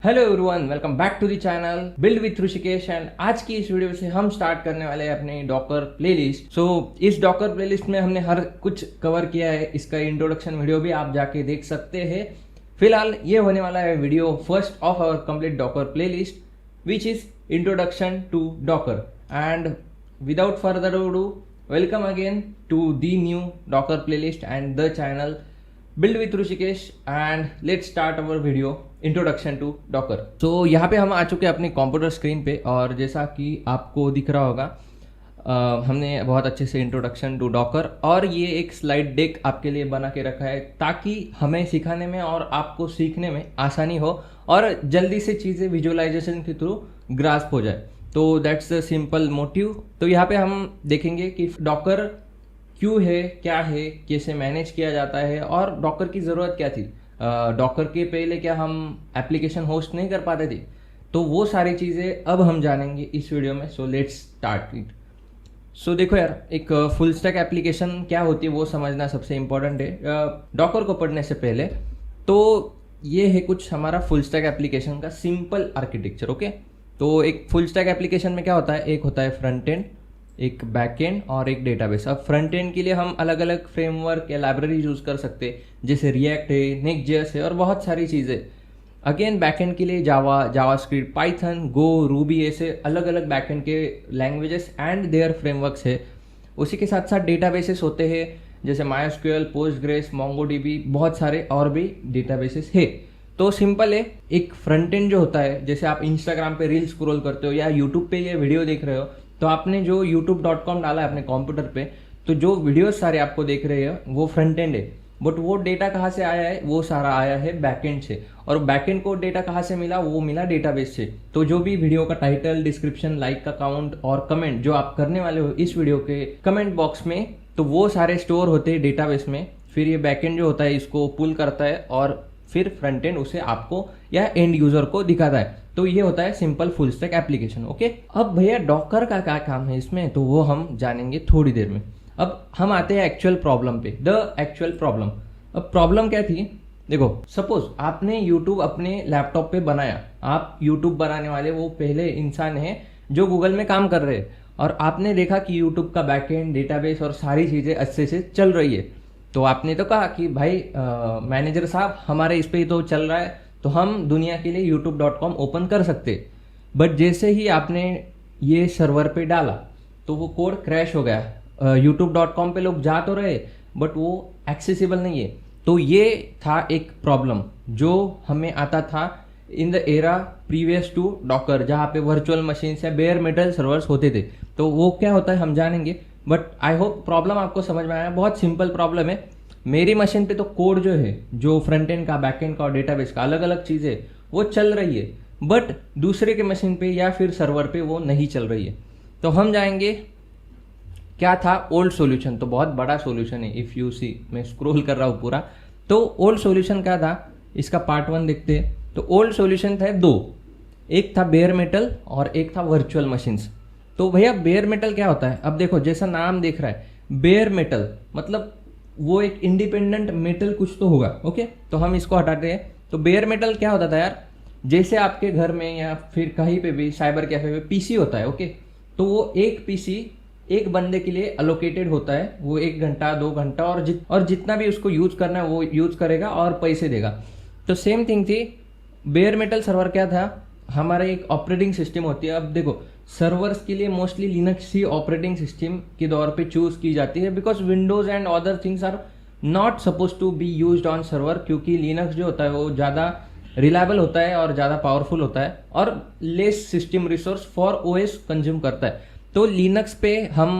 Hello everyone, welcome back to the channel build with Rishikesh. And आज की इस video से हम स्टार्ट करने वाले हैं अपनी डॉकर प्लेलिस्ट। इस डॉकर प्लेलिस्ट में हमने हर कुछ कवर किया है। इसका इंट्रोडक्शन वीडियो भी आप जाके देख सकते हैं। फिलहाल ये होने वाला है video first of our complete Docker playlist which is introduction to Docker. And without further ado, welcome again to the new Docker playlist and the channel build with Rishikesh. And let's start our video introduction to Docker. तो यहाँ पे हम आ चुके हैं अपनी computer screen पे, और जैसा कि आपको दिख रहा होगा हमने बहुत अच्छे से इंट्रोडक्शन टू डॉकर और ये एक स्लाइड डेक आपके लिए बना के रखा है ताकि हमें सिखाने में और आपको सीखने में आसानी हो और जल्दी से चीज़ें विजुअलाइजेशन के थ्रू ग्रास्प हो जाए। तो दैट्स द सिंपल मोटिव। तो यहाँ पे हम देखेंगे कि डॉकर क्यों है, क्या है, कैसे मैनेज किया जाता है और डॉकर की ज़रूरत क्या थी। डॉकर के पहले क्या हम एप्लीकेशन होस्ट नहीं कर पाते थे, तो वो सारी चीज़ें अब हम जानेंगे इस वीडियो में। So let's start it. So देखो यार, एक फुल स्टैक एप्लीकेशन क्या होती है वो समझना सबसे इम्पोर्टेंट है डॉकर को पढ़ने से पहले। तो ये है कुछ हमारा फुल स्टैक एप्लीकेशन का सिंपल आर्किटेक्चर। ओके, तो एक फुल स्टैक एप्लीकेशन में क्या होता है, एक होता है फ्रंट एंड, एक बैक एंड और एक डेटाबेस। अब फ्रंट एंड के लिए हम अलग अलग फ्रेमवर्क या लाइब्रेरी यूज़ कर सकते हैं, जैसे रिएक्ट है, नेक्स्ट.जेएस है और बहुत सारी चीज़ें। अगेन बैक एंड के लिए जावास्क्रिप्ट, पाइथन, गो, रूबी, ऐसे अलग अलग बैक एंड के लैंग्वेजेस एंड देयर फ्रेमवर्क्स है। उसी के साथ साथ डेटाबेसेस होते हैं, जैसे माइस्क्यूएल, पोस्टग्रेस, मोंगोडीबी, बहुत सारे और भी डेटाबेसेस है। तो सिंपल है, एक फ्रंट एंड जो होता है, जैसे आप इंस्टाग्राम पे रील स्क्रॉल करते हो या यूट्यूब पे ये वीडियो देख रहे हो, तो आपने जो youtube.com डाला है अपने कंप्यूटर पे, तो जो वीडियोस सारे आपको देख रहे हो वो फ्रंट एंड है। बट वो डेटा कहाँ से आया है, वो सारा आया है बैकएंड से। और बैकएंड को डेटा कहाँ से मिला, वो मिला डेटाबेस से। तो जो भी वीडियो का टाइटल, डिस्क्रिप्शन, लाइक का काउंट और कमेंट जो आप करने वाले हो इस वीडियो के कमेंट बॉक्स में, तो वो सारे स्टोर होते हैं डेटाबेस में। फिर ये बैकएंड जो होता है इसको पुल करता है और फिर फ्रंट एंड उसे आपको या एंड यूजर को दिखाता है। तो ये होता है simple full stack application. Okay, अब भैया डॉकर का क्या काम है इसमें, तो वो हम जानेंगे थोड़ी देर में। अब हम आते हैं एक्चुअल प्रॉब्लम पे, द एक्चुअल प्रॉब्लम। अब प्रॉब्लम क्या थी, देखो सपोज आपने यूट्यूब अपने लैपटॉप पे बनाया। आप यूट्यूब बनाने वाले वो पहले इंसान हैं जो गूगल में काम कर रहे हैं, और आपने देखा कि यूट्यूब का बैकएंड, डेटाबेस और सारी चीज़ें अच्छे से चल रही है। तो आपने तो कहा कि भाई मैनेजर साहब हमारे इस पे ही तो चल रहा है, तो हम दुनिया के लिए youtube.com ओपन कर सकते। बट जैसे ही आपने ये सर्वर पे डाला तो वो कोड क्रैश हो गया। youtube.com पे लोग जा तो रहे बट वो एक्सेसिबल नहीं है। तो ये था एक प्रॉब्लम जो हमें आता था in the era previous to Docker, जहाँ पे वर्चुअल मशीन्स या बेयर मेटल सर्वर्स होते थे। तो वो क्या होता है हम जानेंगे, बट आई होप प्रॉब्लम आपको समझ में आया। बहुत सिंपल प्रॉब्लम है। मेरी मशीन पे तो कोड जो है, जो फ्रंट एंड का, बैक एंड का और डेटाबेस का अलग अलग चीज़ें वो चल रही है, बट दूसरे के मशीन पे या फिर सर्वर पे वो नहीं चल रही है। तो हम जाएंगे, क्या था ओल्ड सॉल्यूशन। तो बहुत बड़ा सॉल्यूशन है, इफ़ यू सी, मैं स्क्रॉल कर रहा हूँ पूरा। तो ओल्ड सॉल्यूशन क्या था, इसका पार्ट 1 देखते हैं। तो ओल्ड सॉल्यूशन था दो, एक था बेयर मेटल और एक था वर्चुअल मशीन्स। तो भैया बेयर मेटल क्या होता है, अब देखो जैसा नाम देख रहा है बेयर मेटल, मतलब वो एक इंडिपेंडेंट मेटल कुछ तो होगा। ओके, तो हम इसको हटाते हैं। तो बेयर मेटल क्या होता था यार, जैसे आपके घर में या फिर कहीं पे भी साइबर कैफे में पीसी होता है। ओके, तो वो एक पीसी एक बंदे के लिए अलोकेटेड होता है। वो 1 घंटा 2 घंटा और जितना भी उसको यूज करना है वो यूज करेगा और पैसे देगा। तो सेम थिंग थी, बेयर मेटल सर्वर क्या था, हमारा एक ऑपरेटिंग सिस्टम होती है। अब देखो सर्वर्स के लिए मोस्टली लिनक्स ही ऑपरेटिंग सिस्टम के दौर पे चूज की जाती है, because Windows and other things are not suppose to be used on server, क्योंकि लिनक्स जो होता है वो ज़्यादा रिलायबल होता है और ज़्यादा पावरफुल होता है और less system resource for OS consume करता है। तो लिनक्स पे हम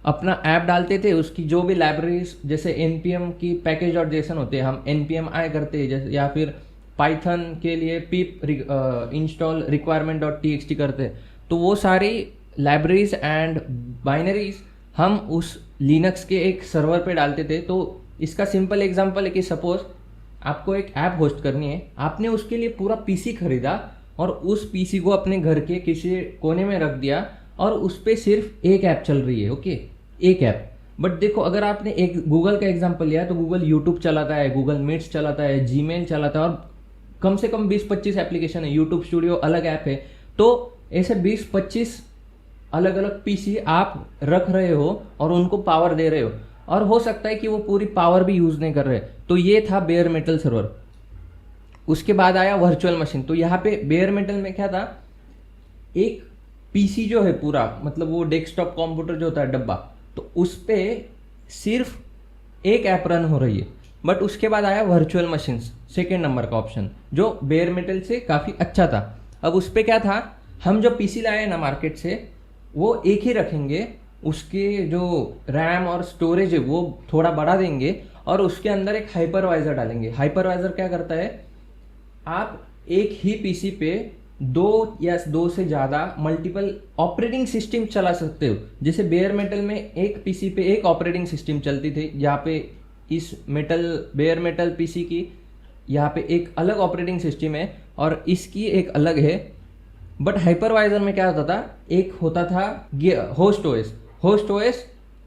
अपना ऐप डालते थे, उसकी जो भी लाइब्रेरीज, जैसे npm की पैकेज डॉट जेसन होते हैं, हम npm आई करते हैं जैसे, या फिर पाइथन के लिए pip install requirement dot txt करते हैं। तो वो सारी लाइब्रेरीज एंड बाइनरीज हम उस लिनक्स के एक सर्वर पे डालते थे। तो इसका सिंपल एग्जांपल है कि सपोज आपको एक ऐप होस्ट करनी है, आपने उसके लिए पूरा पीसी खरीदा और उस पीसी को अपने घर के किसी कोने में रख दिया और उस पर सिर्फ एक ऐप चल रही है। ओके, एक ऐप। बट देखो अगर आपने एक गूगल का एग्जांपल लिया तो गूगल यूट्यूब चलाता है, गूगल मीट्स चलाता है, जीमेल चलाता है और कम से कम 20-25 एप्लीकेशन है, यूट्यूब स्टूडियो अलग ऐप है। तो ऐसे 20-25 अलग अलग पीसी आप रख रहे हो और उनको पावर दे रहे हो, और हो सकता है कि वो पूरी पावर भी यूज नहीं कर रहे। तो ये था बेयर मेटल सर्वर। उसके बाद आया वर्चुअल मशीन। तो यहाँ पे बेयर मेटल में क्या था, एक पीसी जो है पूरा, मतलब वो डेस्कटॉप कंप्यूटर जो होता है डब्बा, तो उस पे सिर्फ एक ऐप रन हो रही है। बट उसके बाद आया वर्चुअल मशीन, सेकेंड नंबर का ऑप्शन, जो बेयर मेटल से काफ़ी अच्छा था। अब उस पे क्या था, हम जो पीसी लाए ना मार्केट से, वो एक ही रखेंगे, उसके जो रैम और स्टोरेज है वो थोड़ा बढ़ा देंगे, और उसके अंदर एक हाइपरवाइजर डालेंगे। हाइपरवाइजर क्या करता है, आप एक ही पीसी पे 2 से ज़्यादा मल्टीपल ऑपरेटिंग सिस्टम चला सकते हो। जैसे बेयर मेटल में एक पीसी पे एक ऑपरेटिंग सिस्टम चलती थी, यहाँ पे इस बेयर मेटल पीसी की यहाँ पे एक अलग ऑपरेटिंग सिस्टम है और इसकी एक अलग है। बट हाइपरवाइजर में क्या होता था, एक होता था होस्ट ओएस। होस्ट ओएस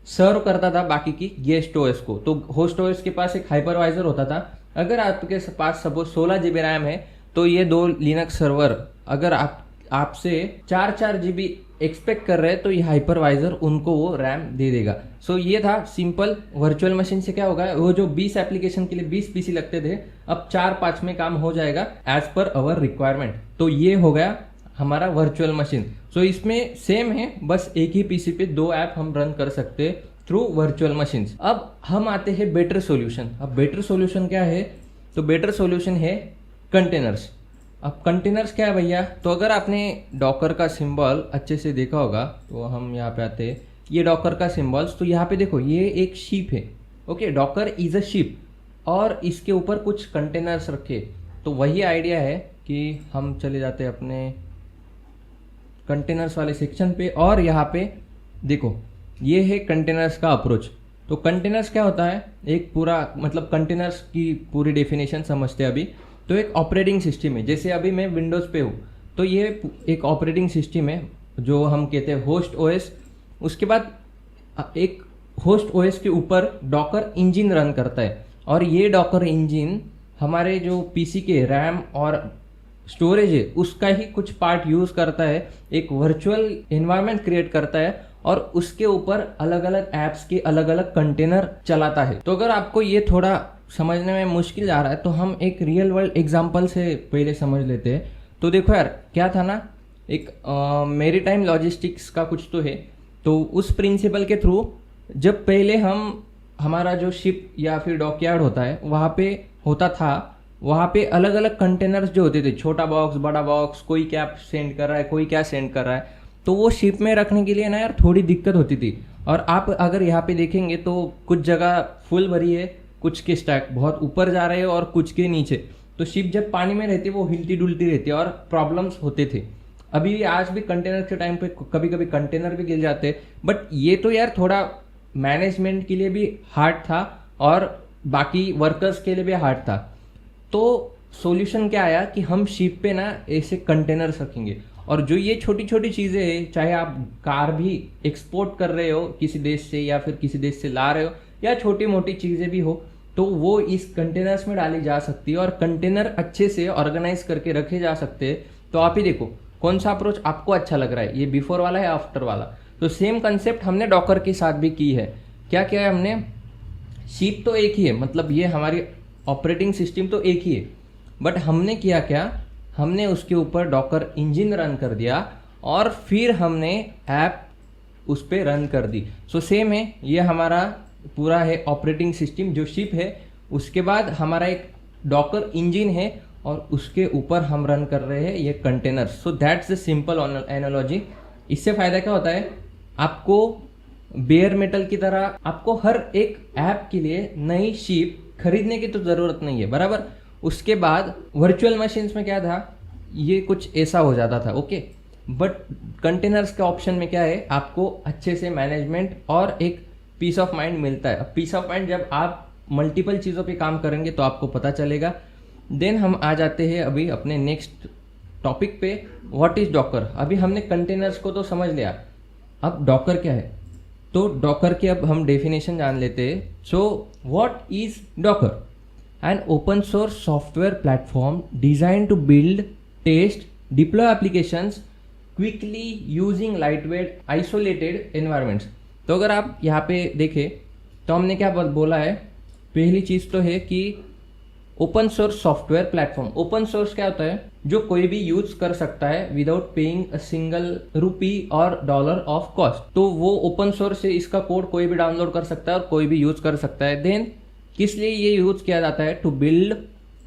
सर्व करता था बाकी की गेस्ट ओएस को। तो होस्ट ओएस के पास एक हाइपरवाइजर होता था। अगर आपके पास सपोज 16 GB रैम है, तो ये 2 लिनक्स सर्वर अगर आपसे 4 GB एक्सपेक्ट कर रहे हैं, तो ये हाइपरवाइजर उनको वो रैम दे देगा। सो ये था सिंपल। वर्चुअल मशीन से क्या होगा, वो जो 20 एप्लीकेशन के लिए 20 पीसी लगते थे, अब 4-5 में काम हो जाएगा एज पर अवर रिक्वायरमेंट। तो ये हो गया हमारा वर्चुअल मशीन। सो इसमें सेम है, बस एक ही पीसी पे 2 ऐप हम रन कर सकते हैं थ्रू वर्चुअल मशीन। अब हम आते हैं बेटर सॉल्यूशन। अब बेटर सॉल्यूशन क्या है, तो बेटर सॉल्यूशन है कंटेनर्स। अब कंटेनर्स क्या है भैया, तो अगर आपने डॉकर का सिंबल अच्छे से देखा होगा, तो हम यहाँ पे आते हैं, ये डॉकर का सिंबल्स, तो यहाँ पे देखो ये एक शिप है। Okay, Docker is a ship, और इसके ऊपर कुछ कंटेनर्स रखे। तो वही आइडिया है कि हम चले जाते हैं अपने कंटेनर्स वाले सेक्शन पे, और यहाँ पे देखो ये है कंटेनर्स का अप्रोच। तो कंटेनर्स क्या होता है, एक पूरा मतलब कंटेनर्स की पूरी डेफिनेशन समझते हैं अभी। तो एक ऑपरेटिंग सिस्टम है, जैसे अभी मैं विंडोज़ पे हूँ, तो ये एक ऑपरेटिंग सिस्टम है जो हम कहते हैं होस्ट ओएस। उसके बाद एक होस्ट ओएस के ऊपर डॉकर इंजन रन करता है, और ये डॉकर इंजन हमारे जो पीसी के रैम और स्टोरेज है उसका ही कुछ पार्ट यूज करता है, एक वर्चुअल एनवायरनमेंट क्रिएट करता है, और उसके ऊपर अलग अलग ऐप्स के अलग अलग कंटेनर चलाता है। तो अगर आपको ये थोड़ा समझने में मुश्किल आ रहा है, तो हम एक रियल वर्ल्ड एग्जांपल से पहले समझ लेते हैं। तो देखो यार, क्या था ना, एक मैरीटाइम लॉजिस्टिक्स का कुछ तो है। तो उस प्रिंसिपल के थ्रू जब पहले हमारा जो शिप या फिर डॉकयार्ड होता है वहाँ पे होता था, वहाँ पे अलग अलग कंटेनर्स जो होते थे, छोटा बॉक्स, बड़ा बॉक्स, कोई क्या सेंड कर रहा है, कोई क्या सेंड कर रहा है, तो वो शिप में रखने के लिए ना यार थोड़ी दिक्कत होती थी। और आप अगर यहाँ पे देखेंगे तो कुछ जगह फुल भरी है, कुछ के स्टैक बहुत ऊपर जा रहे हैं और कुछ के नीचे। तो शिप जब पानी में रहती है वो हिलती डुलती रहती है और प्रॉब्लम्स होते थे। अभी आज भी कंटेनर के टाइम पे कभी कभी कंटेनर भी गिर जाते हैं। बट ये तो यार थोड़ा मैनेजमेंट के लिए भी हार्ड था और बाकी वर्कर्स के लिए भी हार्ड था। तो सॉल्यूशन क्या आया कि हम शिप पे ना ऐसे कंटेनर्स रखेंगे, और जो ये छोटी छोटी चीज़ें हैं, चाहे आप कार भी एक्सपोर्ट कर रहे हो किसी देश से या फिर किसी देश से ला रहे हो, या छोटी मोटी चीज़ें भी हो, तो वो इस कंटेनर्स में डाली जा सकती है और कंटेनर अच्छे से ऑर्गेनाइज करके रखे जा सकते हैं। तो आप ही देखो कौन सा अप्रोच आपको अच्छा लग रहा है, ये बिफोर वाला है आफ्टर वाला। तो सेम कंसेप्ट हमने डॉकर के साथ भी की है। क्या किया है हमने, शिप तो एक ही है, मतलब ये हमारी ऑपरेटिंग सिस्टम तो एक ही है, बट हमने किया क्या, हमने उसके ऊपर डॉकर इंजन रन कर दिया और फिर हमने ऐप उस पर रन कर दी। सो सेम है, ये हमारा पूरा है ऑपरेटिंग सिस्टम जो शिप है, उसके बाद हमारा एक डॉकर इंजन है और उसके ऊपर हम रन कर रहे हैं ये container. So that's the simple analogy. इससे फ़ायदा क्या होता है, आपको बेयर मेटल की तरह आपको हर एक ऐप के लिए नई शिप खरीदने की तो ज़रूरत नहीं है, बराबर। उसके बाद वर्चुअल मशीन्स में क्या था, ये कुछ ऐसा हो जाता था, ओके। बट कंटेनर्स के ऑप्शन में क्या है, आपको अच्छे से मैनेजमेंट और एक पीस ऑफ माइंड मिलता है। अब पीस ऑफ माइंड जब आप मल्टीपल चीज़ों पे काम करेंगे तो आपको पता चलेगा। देन हम आ जाते हैं अभी अपने नेक्स्ट टॉपिक पे, व्हाट इज़ डॉकर। अभी हमने कंटेनर्स को तो समझ लिया, अब डॉकर क्या है। तो डॉकर की अब हम डेफिनेशन जान लेते हैं। So what is Docker. an open source software platform designed to build, test, deploy applications quickly using lightweight isolated environments। तो अगर आप यहाँ पे देखें तो हमने क्या बोला है, पहली चीज़ तो है कि open source software platform. Open source क्या होता है, जो कोई भी यूज कर सकता है without paying a single rupee और डॉलर ऑफ कॉस्ट। तो वो ओपन सोर्स है, इसका कोड कोई भी डाउनलोड कर सकता है और कोई भी यूज कर सकता है। देन किस लिए ये यूज किया जाता है, to build,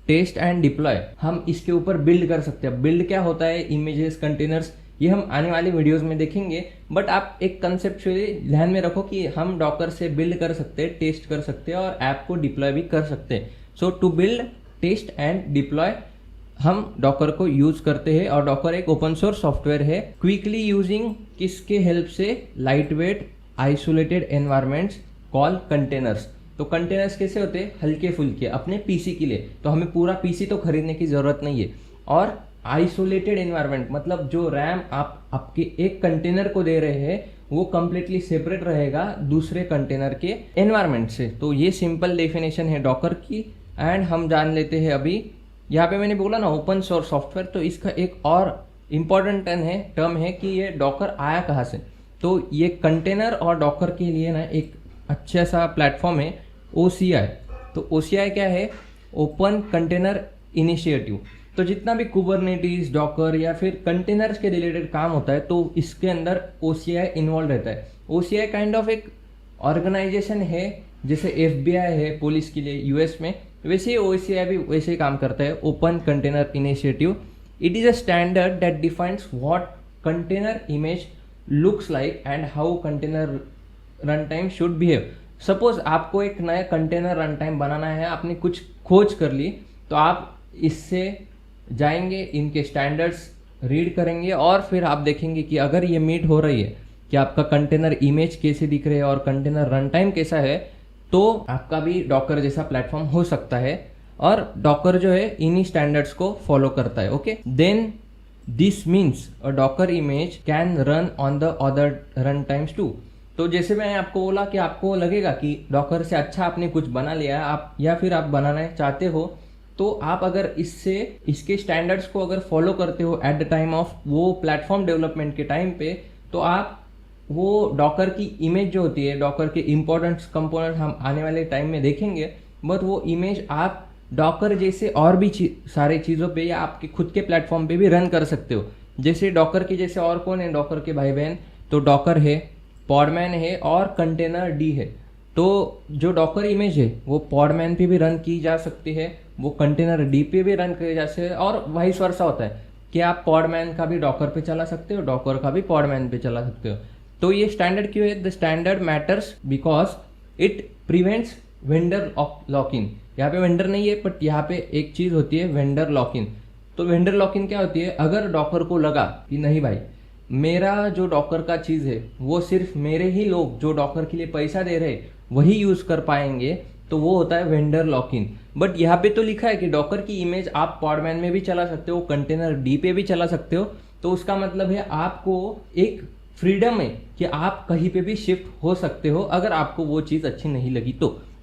test and deploy. हम इसके ऊपर बिल्ड कर सकते हैं। बिल्ड क्या होता है, इमेजेस, कंटेनर्स, ये हम आने वाले वीडियोस में देखेंगे। बट आप एक कंसेप्चुअली ध्यान में रखो कि हम डॉकर से बिल्ड कर सकते हैं, टेस्ट कर सकते हैं और ऐप को डिप्लॉय भी कर सकते हैं। So to build, test and deploy हम डॉकर को यूज करते हैं और डॉकर एक ओपन सोर्स सॉफ्टवेयर है। क्विकली यूजिंग किसके हेल्प से, light weight isolated environments call containers. तो कंटेनर्स कैसे होते हैं, हल्के फुल्के अपने पीसी के लिए। तो हमें पूरा पीसी तो खरीदने की जरूरत नहीं है। और आइसोलेटेड एनवायरमेंट मतलब जो रैम आप आपके एक कंटेनर को दे रहे हैं वो कंप्लीटली सेपरेट रहेगा दूसरे कंटेनर के एनवायरमेंट से। तो ये सिंपल डेफिनेशन है डॉकर की। एंड हम जान लेते हैं अभी, यहाँ पे मैंने बोला ना ओपन सोर्स सॉफ्टवेयर, तो इसका एक और इम्पॉर्टेंट टर्म है कि ये डॉकर आया कहाँ से। तो ये कंटेनर और डॉकर के लिए ना एक अच्छा सा प्लेटफॉर्म है OCI। तो OCI क्या है, ओपन कंटेनर इनिशिएटिव। तो जितना भी कुबरनेटिस, डॉकर या फिर कंटेनर्स के रिलेटेड काम होता है तो इसके अंदर OCI इन्वॉल्व रहता है। OCI काइंड ऑफ एक ऑर्गेनाइजेशन है, जैसे FBI है पुलिस के लिए US में, वैसे ही OCI भी वैसे ही काम करता है, open container initiative. It is a standard that defines what container image looks like and how container run time should behave. Suppose आपको एक नया कंटेनर रन टाइम बनाना है, आपने कुछ खोज कर ली, तो आप इससे जाएंगे, इनके स्टैंडर्ड्स रीड करेंगे और फिर आप देखेंगे कि अगर ये मीट हो रही है कि आपका कंटेनर इमेज कैसे दिख रहे हैं और कंटेनर रन टाइम कैसा है, तो आपका भी डॉकर जैसा प्लेटफॉर्म हो सकता है। और डॉकर जो है इन्हीं स्टैंडर्ड्स को फॉलो करता है। Okay, then this means a Docker image can run on the other run times too. तो जैसे मैंने आपको बोला कि आपको लगेगा कि डॉकर से अच्छा आपने कुछ बना लिया है आप, या फिर आप बनाना चाहते हो, तो आप अगर इससे इसके स्टैंडर्ड्स को अगर फॉलो करते हो एट द टाइम ऑफ वो प्लेटफॉर्म डेवलपमेंट के टाइम पे, तो आप वो डॉकर की इमेज जो होती है, डॉकर के इंपॉर्टेंट कंपोनेंट हम आने वाले टाइम में देखेंगे, बट वो इमेज आप डॉकर जैसे और भी सारे चीज़ों पे या आपके खुद के प्लेटफॉर्म पे भी रन कर सकते हो। जैसे डॉकर के जैसे और कौन है डॉकर के भाई बहन, तो डॉकर है, पॉडमैन है और कंटेनर डी है। तो जो डॉकर इमेज है वो पॉडमैन पे भी रन की जा सकती है, वो कंटेनर डी पे भी रन किए जा सकते हैं, और वाइस वर्सा होता है कि आप पॉडमैन का भी डॉकर पे चला सकते हो, डॉकर का भी पॉडमैन पे चला सकते हो। तो ये स्टैंडर्ड क्यों है, the standard matters because it prevents vendor lock in. यहाँ पे वेंडर नहीं है, बट यहाँ पे एक चीज़ होती है वेंडर लॉक इन। तो वेंडर लॉक इन क्या होती है, अगर डॉकर को लगा कि नहीं भाई मेरा जो डॉकर का चीज़ है वो सिर्फ मेरे ही लोग जो डॉकर के लिए पैसा दे रहे वही यूज़ कर पाएंगे, तो वो होता है वेंडर लॉक इन। बट यहाँ पे तो लिखा है कि डॉकर की इमेज आप पॉडमैन में भी चला सकते हो, कंटेनर डी पे भी चला सकते हो। तो उसका मतलब है आपको एक फ्रीडम है कि आप कहीं पे भी शिफ्ट हो सकते हो अगर आपको वो चीज़ अच्छी नहीं लगी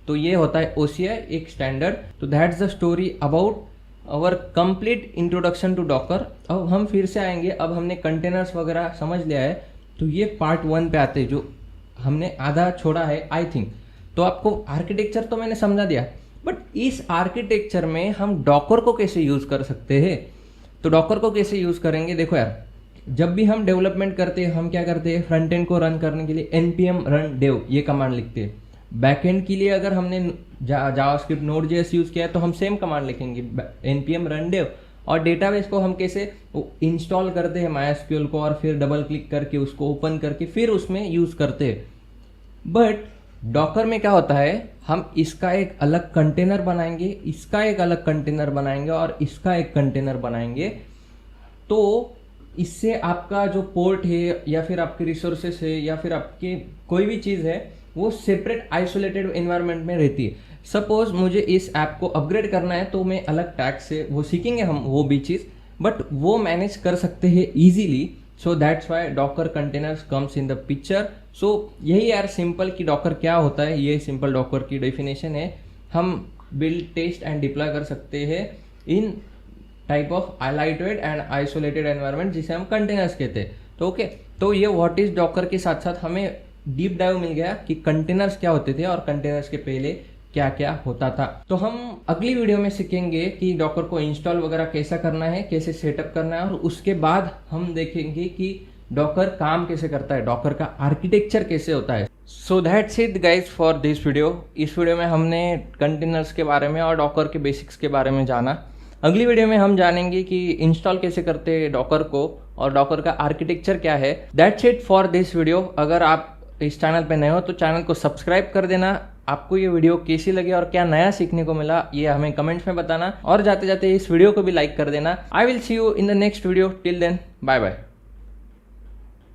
तो ये होता है OCI एक स्टैंडर्ड। तो that's the story about our complete introduction to Docker. अब हम फिर से आएंगे, अब हमने कंटेनर्स वगैरह समझ लिया है, तो ये पार्ट 1 पे आते हैं जो हमने आधा छोड़ा है आई थिंक। तो आपको आर्किटेक्चर तो मैंने समझा दिया, बट इस आर्किटेक्चर में हम डॉकर को कैसे यूज़ कर सकते हैं। तो डॉकर को कैसे यूज़ करेंगे, देखो यार, जब भी हम डेवलपमेंट करते हैं हम क्या करते हैं, फ्रंट एंड को रन करने के लिए npm run dev ये कमांड लिखते हैं। बैक एंड के लिए अगर हमने जावास्क्रिप्ट नोड.js यूज़ किया है तो हम सेम कमांड लिखेंगे npm run dev। और डेटाबेस को हम कैसे इंस्टॉल करते हैं MySQL को, और फिर डबल क्लिक करके उसको ओपन करके फिर उसमें यूज़ करते हैं। बट डॉकर में क्या होता है, हम इसका एक अलग कंटेनर बनाएंगे, इसका एक अलग कंटेनर बनाएंगे और इसका एक कंटेनर बनाएंगे। तो इससे आपका जो पोर्ट है या फिर आपके रिसोर्सेस है या फिर आपके कोई भी चीज़ है वो सेपरेट आइसोलेटेड एनवायरनमेंट में रहती है। सपोज मुझे इस ऐप को अपग्रेड करना है तो मैं अलग टैग से वो सीखेंगे हम वो भी चीज़, बट वो मैनेज कर सकते हैं easily. So that's why Docker containers comes in the picture. So यही यार सिंपल कि डॉकर क्या होता है, ये सिंपल डॉकर की डेफिनेशन है। हम बिल्ड टेस्ट एंड डिप्लॉय कर सकते हैं in type of lightweight and isolated environment जिसे हम कंटेनर्स कहते हैं। तो ओके, तो ये व्हाट इज डॉकर के साथ साथ हमें डीप डाइव मिल गया कि कंटेनर्स क्या होते थे और कंटेनर्स के पहले क्या क्या होता था। तो हम अगली वीडियो में सीखेंगे कि डॉकर को इंस्टॉल वगैरह कैसा करना है, कैसे सेटअप करना है, और उसके बाद हम देखेंगे कि डॉकर काम कैसे करता है, डॉकर का आर्किटेक्चर कैसे होता है। So that's it guys for this video. इस वीडियो में हमने कंटेनर्स के बारे में और डॉकर के बेसिक्स के बारे में जाना। अगली वीडियो में हम जानेंगे कि इंस्टॉल कैसे करते हैं डॉकर को और डॉकर का आर्किटेक्चर क्या है। That's it for this video. अगर आप इस चैनल पे नए हो तो चैनल को सब्सक्राइब कर देना। आपको ये वीडियो कैसी लगी और क्या नया सीखने को मिला ये हमें कमेंट्स में बताना, और जाते जाते इस वीडियो को भी लाइक कर देना। I will see you in the next video. Till then, bye bye.